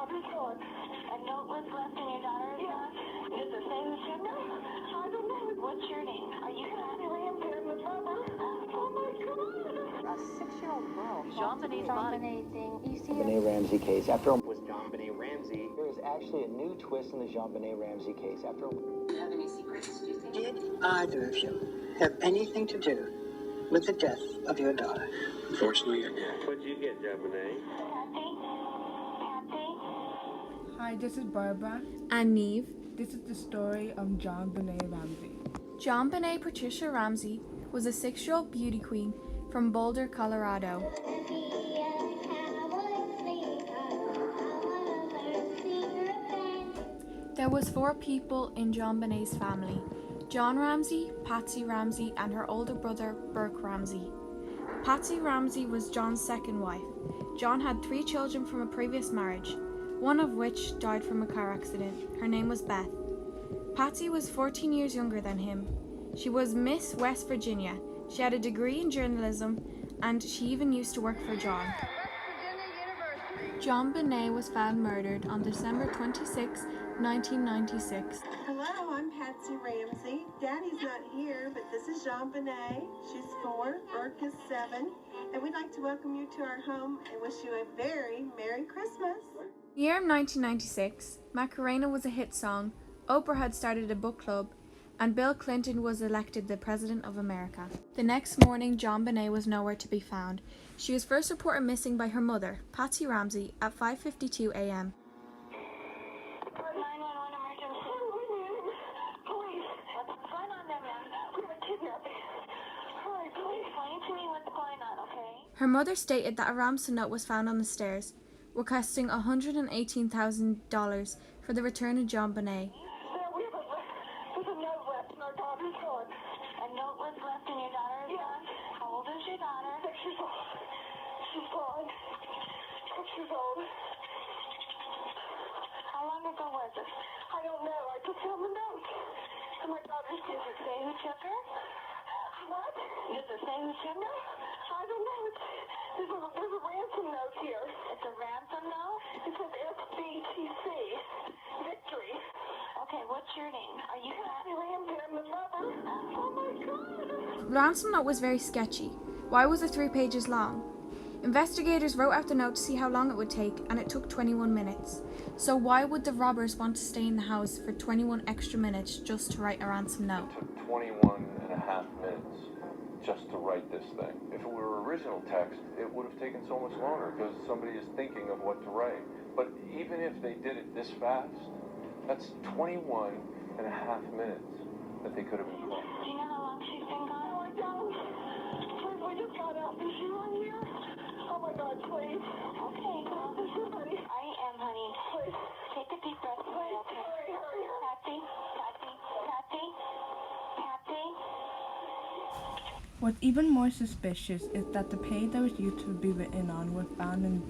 daughter's gone. A note was left in your daughter's house? Does it say who's your name? I don't know. What's your name? Are you Ramsey and Barbara? Oh my God. A 6-year-old girl. Jonbenet thing. You see Jonbenet Ramsey case. After was Jonbenet Ramsey. There is actually a new twist in the Jonbenet Ramsey case. After Do you have any secrets, do you think? Did either of you have anything to do with the death of your daughter? Unfortunately, I did. What'd you get, Jonbenet? Hi, this is Barbara. And Niamh. This is the story of Jonbenet Ramsey. Jonbenet Patricia Ramsey was a 6-year-old beauty queen from Boulder, Colorado. There was 4 people in Jonbenet's family: John Ramsey, Patsy Ramsey, and her older brother, Burke Ramsey. Patsy Ramsey was John's second wife. John had 3 children from a previous marriage, one of which died from a car accident. Her name was Beth. Patsy was 14 years younger than him. She was Miss West Virginia. She had a degree in journalism, and she even used to work for John. Jonbenet was found murdered on December 26, 1996. Hello, I'm Patsy Ramsey. Daddy's not here, but this is Jonbenet. She's 4, Burke is 7, and we'd like to welcome you to our home and wish you a very Merry Christmas. The year of 1996, Macarena was a hit song, Oprah had started a book club, and Bill Clinton was elected the President of America. The next morning, Jonbenet was nowhere to be found. She was first reported missing by her mother, Patsy Ramsey, at 5:52 a.m. Her mother stated that a ransom note was found on the stairs, requesting $118,000 for the return of Jonbenet. There's a note left in our daughter's house. A note was left in your daughter's house? How old is your daughter? 6 years old. She's gone. 6 years old. How long ago was it? I don't know. I just found the note. And my daughter's. Does it say who took her? What? Does it say who took her? I don't know. There's a ransom note here. It's a ransom note? It says SBTC. Victory. Okay, what's your name? Are you Ramsey and Barbara? Oh my God. The ransom note was very sketchy. Why was it 3 pages long? Investigators wrote out the note to see how long it would take, and it took 21 minutes. So why would the robbers want to stay in the house for 21 extra minutes just to write a ransom note? It took 21 and a half minutes just to write this thing. If it were original text, it would have taken so much longer because somebody is thinking of what to write. But even if they did it this fast, that's 21 and a half minutes that they could have been gone. Do you know how long she's been gone? No, I don't. Please, we just got out. Is she on here? Oh my God, please. Okay, well, is somebody? I am, honey. Please. Take a deep breath. Please, okay. Hurry. Patsy. What's even more suspicious is that the page that was used to be written on was found in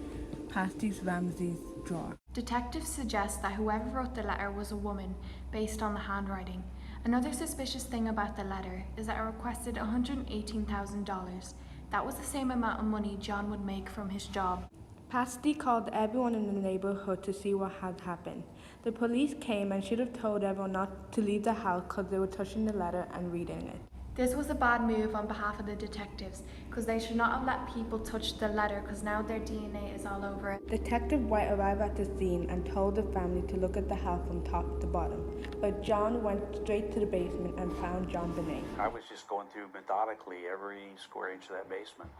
Patsy Ramsey's drawer. Detectives suggest that whoever wrote the letter was a woman, based on the handwriting. Another suspicious thing about the letter is that it requested $118,000. That was the same amount of money John would make from his job. Patsy called everyone in the neighborhood to see what had happened. The police came and should have told everyone not to leave the house because they were touching the letter and reading it. This was a bad move on behalf of the detectives, because they should not have let people touch the letter, because now their DNA is all over it. Detective White arrived at the scene and told the family to look at the house from top to bottom, but John went straight to the basement and found Jonbenet. I was just going through methodically every square inch of that basement,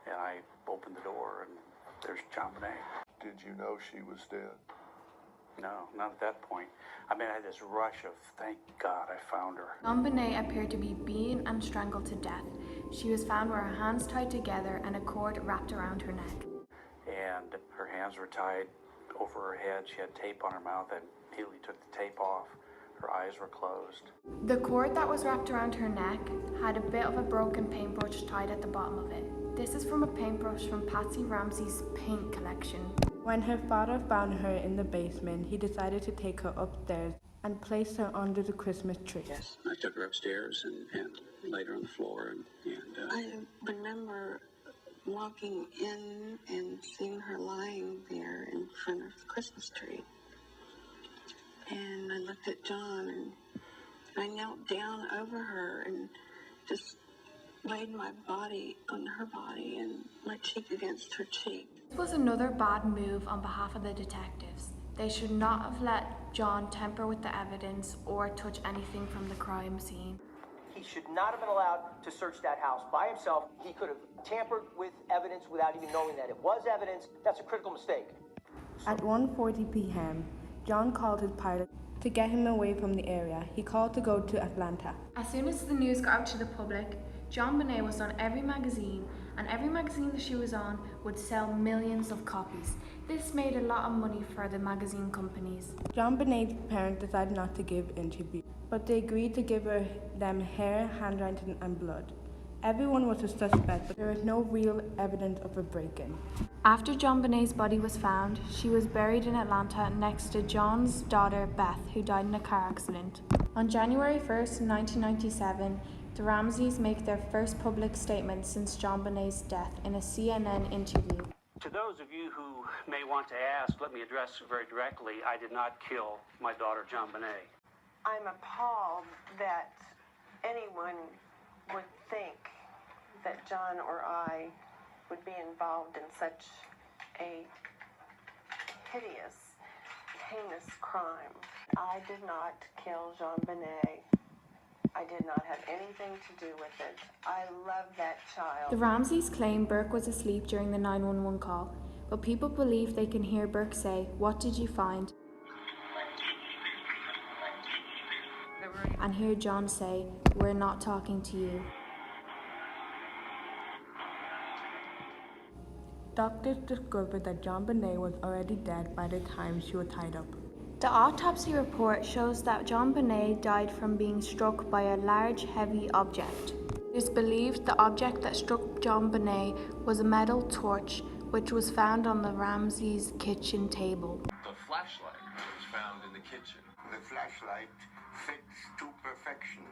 and I opened the door and there's Jonbenet. Did you know she was dead? No, not at that point. I mean, I had this rush of, thank God I found her. Jonbenet appeared to be beaten and strangled to death. She was found with her hands tied together and a cord wrapped around her neck. And her hands were tied over her head. She had tape on her mouth. I immediately took the tape off. Her eyes were closed. The cord that was wrapped around her neck had a bit of a broken paintbrush tied at the bottom of it. This is from a paintbrush from Patsy Ramsey's paint collection. When her father found her in the basement, he decided to take her upstairs and place her under the Christmas tree. Yes. I took her upstairs and laid her on the floor. I remember walking in and seeing her lying there in front of the Christmas tree. And I looked at John and I knelt down over her and just laid my body on her body and my cheek against her cheek. This was another bad move on behalf of the detectives. They should not have let John tamper with the evidence or touch anything from the crime scene. He should not have been allowed to search that house by himself. He could have tampered with evidence without even knowing that it was evidence. That's a critical mistake. At 1:40 p.m., John called his pilot to get him away from the area. He called to go to Atlanta. As soon as the news got out to the public, Jonbenet was on every magazine, and every magazine that she was on would sell millions of copies. This made a lot of money for the magazine companies. Jonbenet's parents decided not to give interviews, but they agreed to give them hair, handwriting, and blood. Everyone was a suspect, but there was no real evidence of a break-in. After Jonbenet's body was found, she was buried in Atlanta next to John's daughter Beth, who died in a car accident. On January 1st, 1997, the Ramseys make their first public statement since Jonbenet's death in a CNN interview. To those of you who may want to ask, let me address very directly, I did not kill my daughter, Jonbenet. I'm appalled that anyone would think that John or I would be involved in such a hideous, heinous crime. I did not kill Jonbenet. I did not have anything to do with it. I love that child. The Ramseys claim Burke was asleep during the 911 call, but people believe they can hear Burke say, "What did you find?" and hear John say, "We're not talking to you." Doctors discovered that Jonbenet was already dead by the time she was tied up. The autopsy report shows that Jonbenet died from being struck by a large, heavy object. It is believed the object that struck Jonbenet was a metal torch, which was found on the Ramseys' kitchen table. The flashlight was found in the kitchen. The flashlight fits to perfection.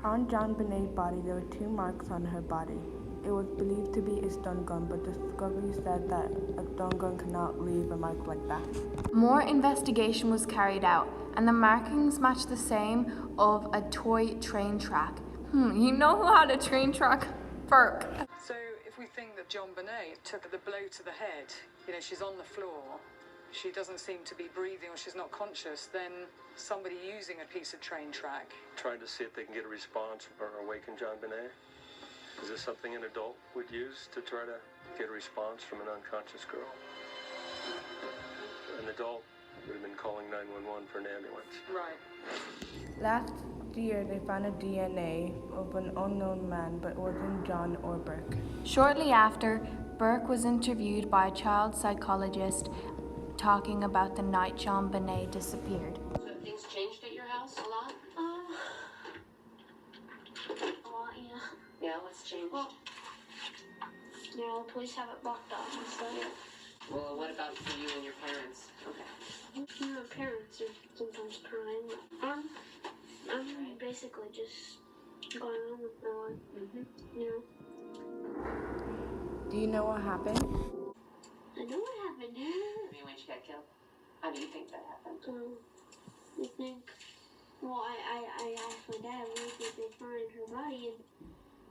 On Jonbenet's body, there were 2 marks on her body. It was believed to be a stun gun, but discovery said that a stun gun cannot leave a mark like that. More investigation was carried out, and the markings matched the same of a toy train track. You know who had a train track? Burke. So if we think that Jonbenet took the blow to the head, she's on the floor, she doesn't seem to be breathing or she's not conscious, then somebody using a piece of train track. Trying to see if they can get a response or awaken Jonbenet. Is this something an adult would use to try to get a response from an unconscious girl? An adult would have been calling 911 for an ambulance. Right. Last year, they found a DNA of an unknown man, but it wasn't John or Burke. Shortly after, Burke was interviewed by a child psychologist talking about the night Jonbenet disappeared. So things changed at your house a lot? A lot, yeah. Yeah, what's changed? Well, the police have it blocked off and stuff. Well, what about for you and your parents? Okay. My parents are sometimes crying. I'm basically just going on with my life. Do you know what happened? I know what happened. You mean when she got killed? How do you think that happened? I think, I asked my dad where did they find her body, and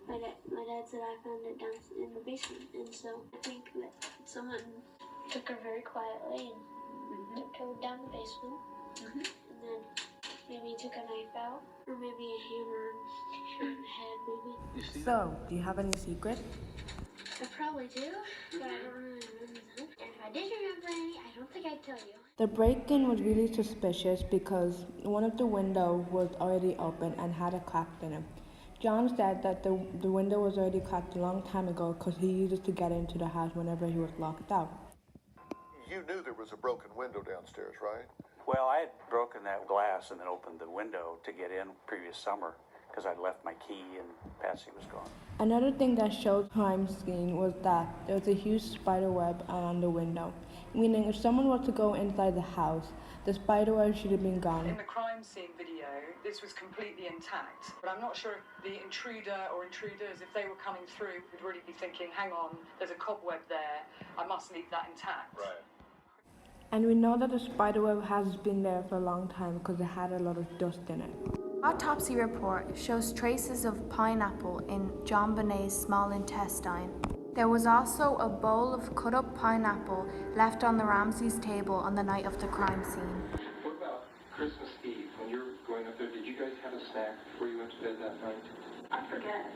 my dad said I found it down in the basement, and so I think that someone took her very quietly and took her down the basement, and then maybe took a knife out, or maybe a hammer on the head, maybe. So, do you have any secrets? I probably do, but I don't really remember them. And if I did remember any, I don't think I'd tell you. The break-in was really suspicious because one of the windows was already open and had a crack in it. John said that the window was already cracked a long time ago because he used it to get into the house whenever he was locked out. You knew there was a broken window downstairs, right? Well, I had broken that glass and then opened the window to get in previous summer because I'd left my key and Patsy was gone. Another thing that showed crime scene was that there was a huge spider web on the window, meaning if someone was to go inside the house, the spider web should have been gone. In the crime scene video, this was completely intact, but I'm not sure if the intruder or intruders, if they were coming through, would really be thinking, hang on, there's a cobweb there, I must leave that intact. Right. And we know that the spiderweb has been there for a long time because it had a lot of dust in it. Autopsy report shows traces of pineapple in Jonbenet's small intestine. There was also a bowl of cut-up pineapple left on the Ramsey's table on the night of the crime scene. What about Christmas Eve? When you were going up there, did you guys have a snack before you went to bed that night? I forget.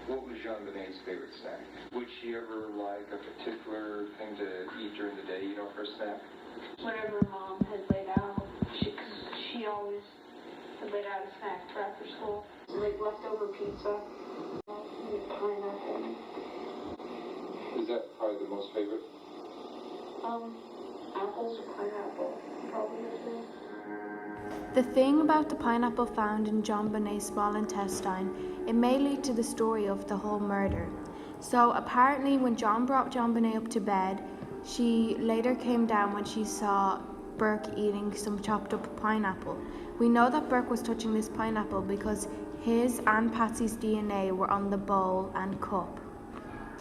What was Jonbenet's favorite snack? Would she ever like a particular thing to eat during the day, for a snack? Whatever Mom had laid out, she always had laid out a snack for after school. Like leftover pizza, pineapple. Is that probably the most favorite? Apples or pineapple, probably. The thing about the pineapple found in Jonbenet's small intestine, it may lead to the story of the whole murder. So apparently when John brought Jonbenet up to bed, she later came down when she saw Burke eating some chopped up pineapple. We know that Burke was touching this pineapple because his and Patsy's DNA were on the bowl and cup.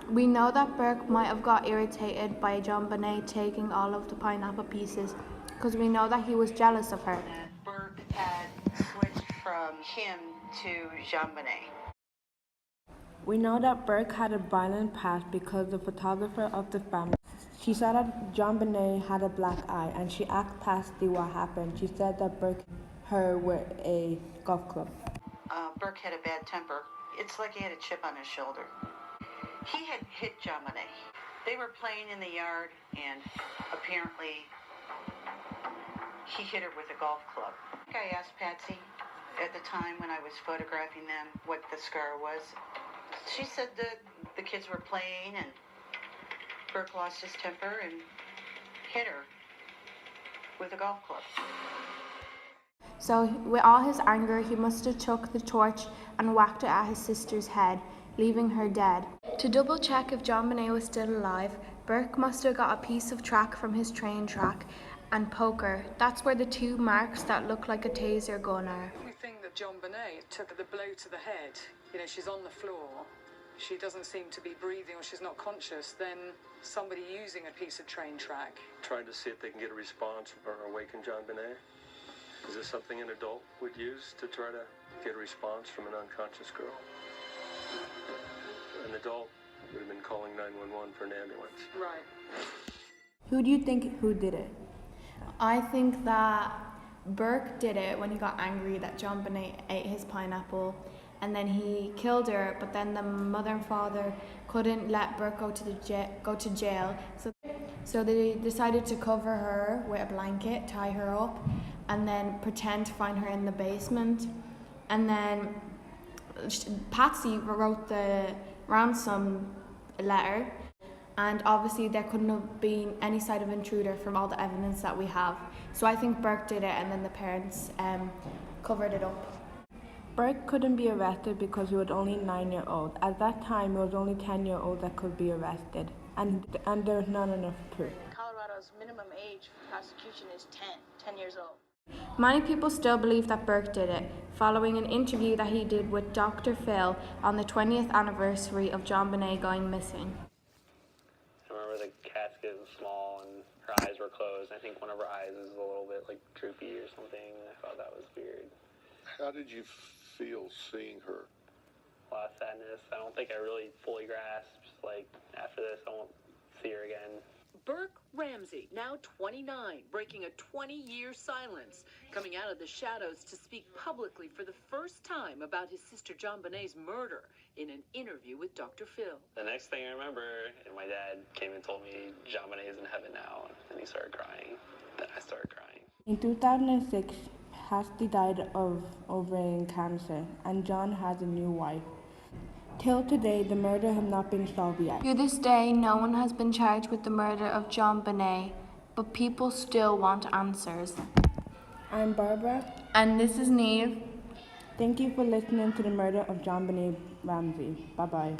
We know that Burke might have got irritated by Jonbenet taking all of the pineapple pieces because we know that he was jealous of her. Burke had switched from him to Jonbenet. We know that Burke had a violent past because the photographer of the family, she saw that Jonbenet had a black eye and she asked Patsy what happened. She said that Burke hit her with a golf club. Burke had a bad temper. It's like he had a chip on his shoulder. He had hit Jonbenet. They were playing in the yard and apparently he hit her with a golf club. I asked Patsy at the time when I was photographing them what the scar was. She said that the kids were playing and Burke lost his temper and hit her with a golf club. So with all his anger, he must have took the torch and whacked it at his sister's head, leaving her dead. To double check if Jonbenet was still alive, Burke must have got a piece of track from his train track and poker. That's where the two marks that look like a taser gun are. We think that Jonbenet took the blow to the head. She's on the floor. She doesn't seem to be breathing or she's not conscious. Then somebody using a piece of train track. Trying to see if they can get a response or awaken Jonbenet. Is this something an adult would use to try to get a response from an unconscious girl? An adult would have been calling 911 for an ambulance. Right. Who do you think who did it? I think that Burke did it when he got angry that Jonbenet ate his pineapple, and then he killed her, but then the mother and father couldn't let Burke go to jail. So they decided to cover her with a blanket, tie her up, and then pretend to find her in the basement. And then Patsy wrote the ransom letter, and obviously there couldn't have been any sign of intruder from all the evidence that we have. So I think Burke did it, and then the parents covered it up. Burke couldn't be arrested because he was only 9-year-old. At that time, it was only 10-year-olds that could be arrested, and there was not enough proof. Colorado's minimum age for prosecution is 10 years old. Many people still believe that Burke did it, following an interview that he did with Dr. Phil on the 20th anniversary of Jonbenet going missing. I remember the casket was small and her eyes were closed. I think one of her eyes is a little bit droopy or something, and I thought that was weird. How did you feel seeing her? A lot of sadness. I don't think I really fully grasped, after this, I won't see her again. Burke Ramsey, now 29, breaking a 20-year silence, coming out of the shadows to speak publicly for the first time about his sister Jonbenet's murder in an interview with Dr. Phil. The next thing I remember, my dad came and told me Jonbenet is in heaven now, and he started crying. Then I started crying. In 2006, Patsy died of ovarian cancer, and John has a new wife. Till today, the murder has not been solved yet. To this day, no one has been charged with the murder of Jonbenet, but people still want answers. I'm Barbara. And this is Niamh. Thank you for listening to the murder of Jonbenet Ramsey. Bye-bye.